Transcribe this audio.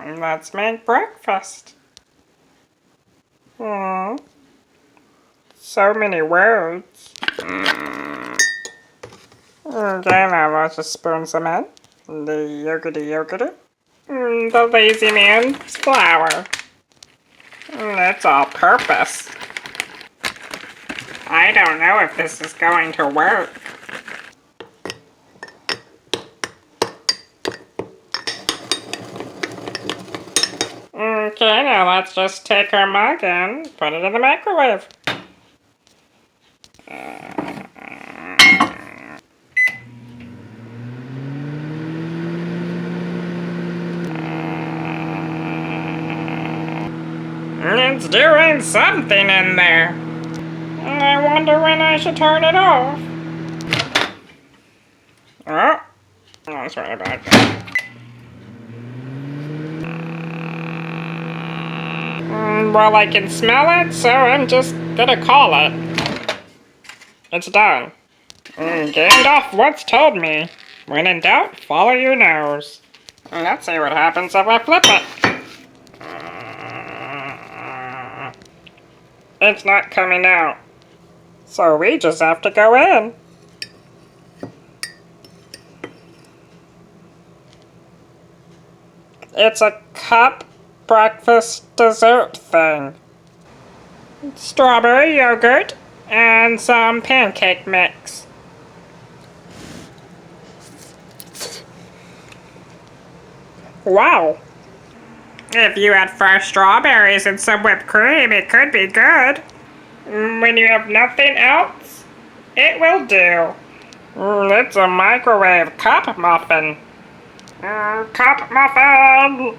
Let's make breakfast. Hmm. So many words. Okay, now let's just spoon some in. The yogurty. The lazy man's flour. That's all purpose. I don't know if this is going to work. Okay, now let's just take our mug and put it in the microwave. It's doing something in there. I wonder when I should turn it off. Oh, that's right about that. Well, I can smell it, so I'm just gonna call it. It's done. Gandalf once told me, when in doubt, follow your nose. Let's see what happens if I flip it. It's not coming out. So we just have to go in. It's a cup breakfast dessert thing. Strawberry yogurt and some pancake mix. Wow. If you had fresh strawberries and some whipped cream, it could be good. When you have nothing else, it will do. It's a microwave cup muffin. Cup muffin!